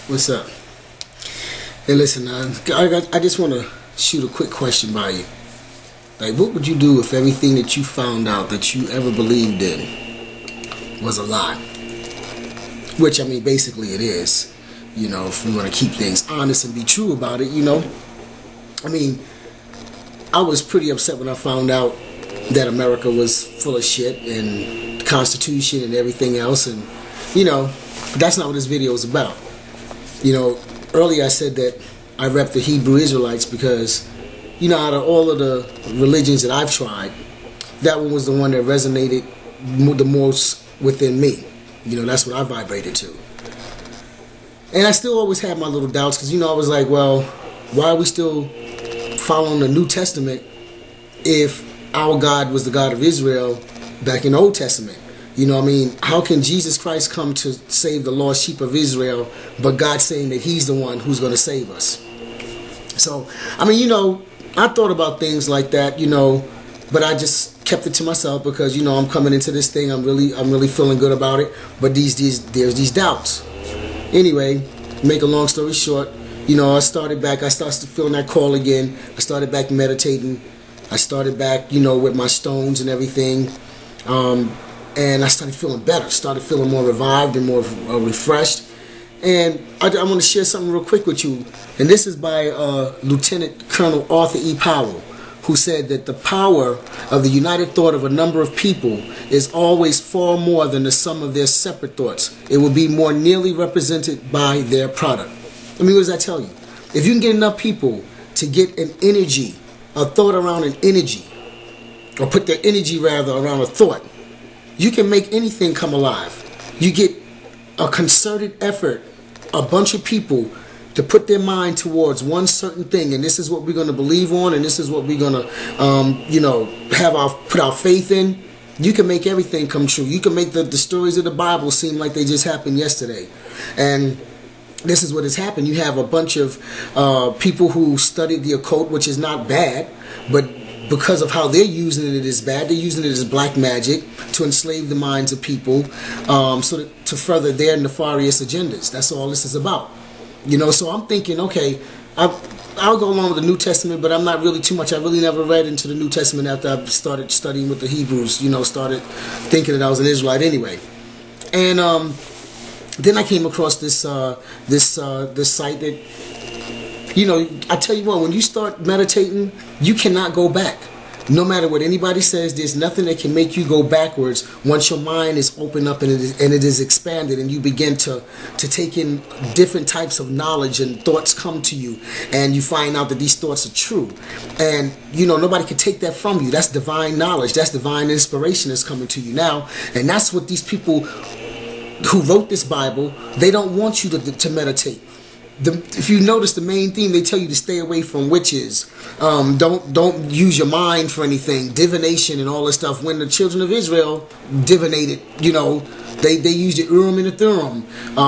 What's up? Hey, listen, I just want to shoot a quick question by you. Like, what would you do if everything that you found out that you ever believed in was a lie? Which, I mean, basically it is. You know, if we want to keep things honest and be true about it, you know. I mean, I was pretty upset when I found out that America was full of shit and the Constitution and everything else, and, you know, but that's not what this video is about. You know, earlier I said that I rep the Hebrew Israelites because, you know, out of all of the religions that I've tried, that one was the one that resonated the most within me. You know, that's what I vibrated to. And I still always had my little doubts because, you know, I was like, well, why are we still following the New Testament if our God was the God of Israel back in the Old Testament? You know what I mean? How can Jesus Christ come to save the lost sheep of Israel, but God saying that he's the one who's going to save us? So, I mean, you know, I thought about things like that, you know, but I just kept it to myself because, you know, I'm coming into this thing. I'm really feeling good about it. But there's these doubts. Anyway, make a long story short, you know, I started feeling that call again. I started back meditating. I started back, you know, with my stones and everything. And I started feeling better, started feeling more revived and more refreshed. And I want to share something real quick with you. And this is by Lieutenant Colonel Arthur E. Powell, who said that the power of the united thought of a number of people is always far more than the sum of their separate thoughts. It will be more nearly represented by their product. I mean, what does that tell you? If you can get enough people to get an energy, a thought around an energy, or put their energy rather around a thought, you can make anything come alive. You get a concerted effort, a bunch of people to put their mind towards one certain thing, and this is what we're going to believe on, and this is what we're going to, you know, put our faith in. You can make everything come true. You can make the stories of the Bible seem like they just happened yesterday. And this is what has happened. You have a bunch of people who studied the occult, which is not bad, but because of how they're using it as bad, they're using it as black magic to enslave the minds of people, to further their nefarious agendas. That's all this is about. You know, so I'm thinking, okay, I'll go along with the New Testament, but I'm not really too much. I really never read into the New Testament after I started studying with the Hebrews, you know, started thinking that I was an Israelite anyway. And then I came across this site that, you know, I tell you what, when you start meditating, you cannot go back. No matter what anybody says, there's nothing that can make you go backwards once your mind is opened up and it is expanded, and you begin to take in different types of knowledge, and thoughts come to you, and you find out that these thoughts are true. And, you know, nobody can take that from you. That's divine knowledge. That's divine inspiration that's coming to you now. And that's what these people who wrote this Bible, they don't want you to meditate. If you notice the main theme, they tell you to stay away from witches. Don't use your mind for anything, divination and all this stuff. When the children of Israel divinated, you know, they used the Urim and the Thummim.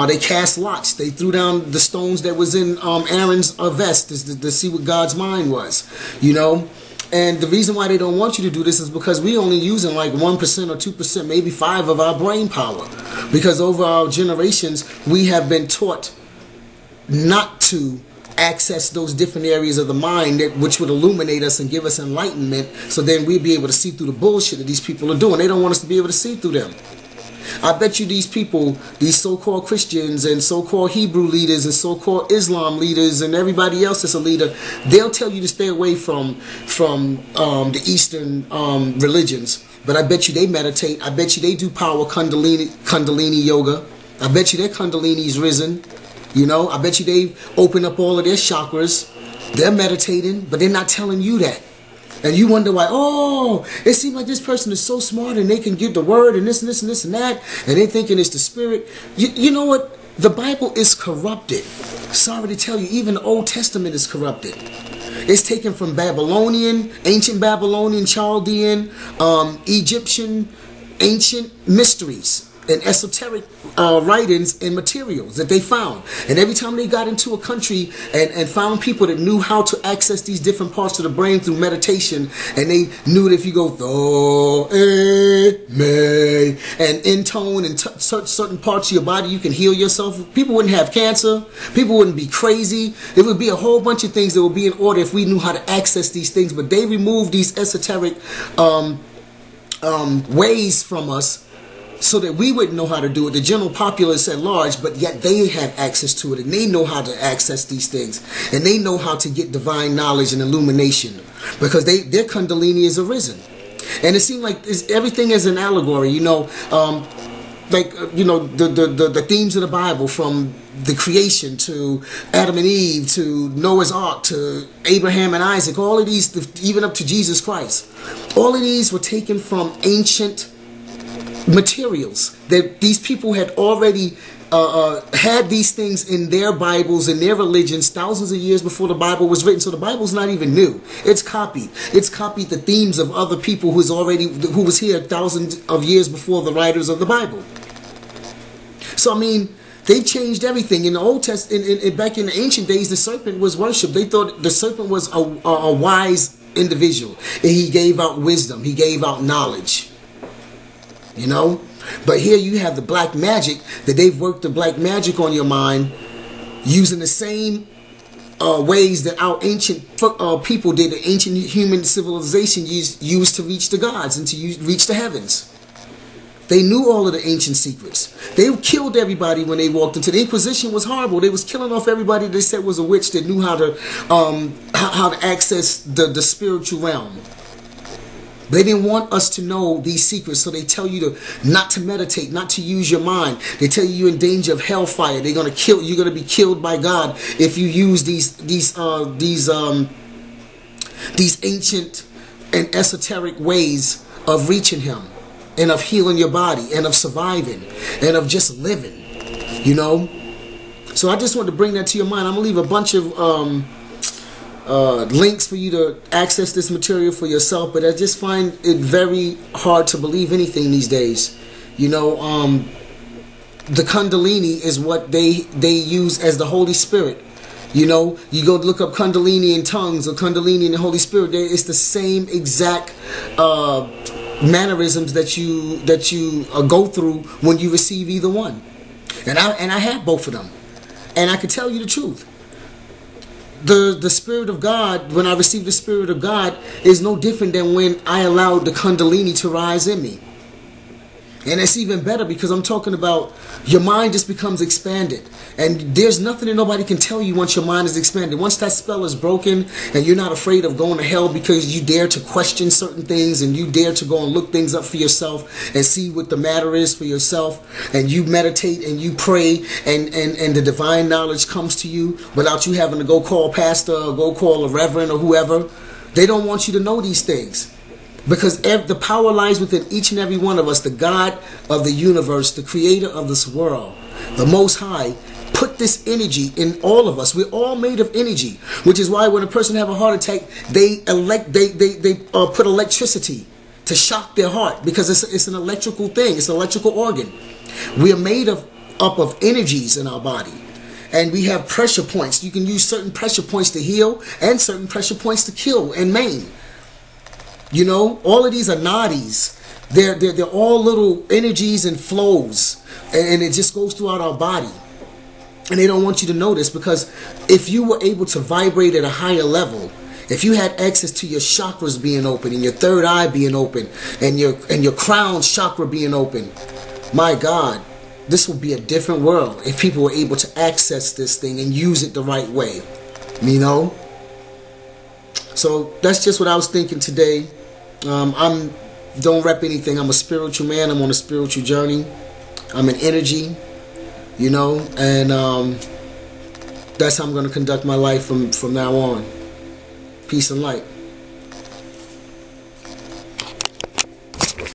They cast lots. They threw down the stones that was in Aaron's vest to see what God's mind was, you know. And the reason why they don't want you to do this is because we only using like 1% or 2%, maybe 5% of our brain power. Because over our generations, we have been taught not to access those different areas of the mind which would illuminate us and give us enlightenment, so then we'd be able to see through the bullshit that these people are doing. They don't want us to be able to see through them. I bet you these people, these so-called Christians and so-called Hebrew leaders and so-called Islam leaders and everybody else that's a leader, they'll tell you to stay away from the Eastern religions. But I bet you they meditate. I bet you they do power Kundalini yoga. I bet you their Kundalini's risen. You know, I bet you they've opened up all of their chakras. They're meditating, but they're not telling you that. And you wonder why, oh, it seems like this person is so smart and they can give the word and this and this and this and that, and they're thinking it's the spirit. You know what? The Bible is corrupted. Sorry to tell you, even the Old Testament is corrupted. It's taken from Babylonian, ancient Babylonian, Chaldean, Egyptian, ancient mysteries. and esoteric writings and materials that they found. And every time they got into a country and found people that knew how to access these different parts of the brain through meditation, and they knew that if you go tho, me, and intone and touch certain parts of your body, you can heal yourself. People wouldn't have cancer. People wouldn't be crazy. It would be a whole bunch of things that would be in order if we knew how to access these things. But they removed these esoteric ways from us, so that we wouldn't know how to do it, the general populace at large, but yet they have access to it, and they know how to access these things, and they know how to get divine knowledge and illumination, because their Kundalini is arisen. And it seemed like everything is an allegory, you know, the themes of the Bible, from the creation to Adam and Eve to Noah's Ark to Abraham and Isaac, all of these, even up to Jesus Christ, all of these were taken from ancient materials that these people had already had these things in their Bibles and their religions thousands of years before the Bible was written. So the Bible's not even new. It's copied. It's copied the themes of other people who was here thousands of years before the writers of the Bible. So I mean, they changed everything. In the Old Testament, back in the ancient days, the serpent was worshipped. They thought the serpent was a wise individual, and he gave out wisdom. He gave out knowledge. You know, but here you have the black magic, that they've worked the black magic on your mind using the same ways that our ancient people did, the ancient human civilization used to reach the gods and to reach the heavens. They knew all of the ancient secrets. They killed everybody when they walked into the Inquisition. Was horrible. They was killing off everybody they said was a witch that knew how to access the spiritual realm. They didn't want us to know these secrets, so they tell you not to meditate, not to use your mind. They tell you you're in danger of hellfire. They're gonna kill. You're gonna be killed by God if you use these ancient and esoteric ways of reaching Him, and of healing your body, and of surviving, and of just living. You know. So I just wanted to bring that to your mind. I'm gonna leave a bunch of links for you to access this material for yourself, but I just find it very hard to believe anything these days. You know, the Kundalini is what they use as the Holy Spirit. You know, you go look up Kundalini in tongues or Kundalini in the Holy Spirit. It's the same exact mannerisms that you go through when you receive either one. And I have both of them, and I can tell you the truth. The Spirit of God, when I received the Spirit of God, is no different than when I allowed the Kundalini to rise in me. And it's even better, because I'm talking about your mind just becomes expanded. And there's nothing that nobody can tell you once your mind is expanded. Once that spell is broken and you're not afraid of going to hell because you dare to question certain things, and you dare to go and look things up for yourself and see what the matter is for yourself, and you meditate and you pray, and the divine knowledge comes to you without you having to go call a pastor or go call a reverend or whoever. They don't want you to know these things. Because the power lies within each and every one of us. The God of the universe, the creator of this world, the Most High, put this energy in all of us. We're all made of energy, which is why when a person have a heart attack, they put electricity to shock their heart, because it's an electrical thing. It's an electrical organ. We are made up of energies in our body. And we have pressure points. You can use certain pressure points to heal and certain pressure points to kill and maim. You know, all of these are nadis. They're all little energies and flows, and it just goes throughout our body. And they don't want you to know this, because if you were able to vibrate at a higher level, if you had access to your chakras being open, and your third eye being open, and your crown chakra being open, my God, this would be a different world if people were able to access this thing and use it the right way. You know. So that's just what I was thinking today. Don't rep anything. I'm a spiritual man. I'm on a spiritual journey. I'm an energy, you know, and that's how I'm going to conduct my life from now on. Peace and light.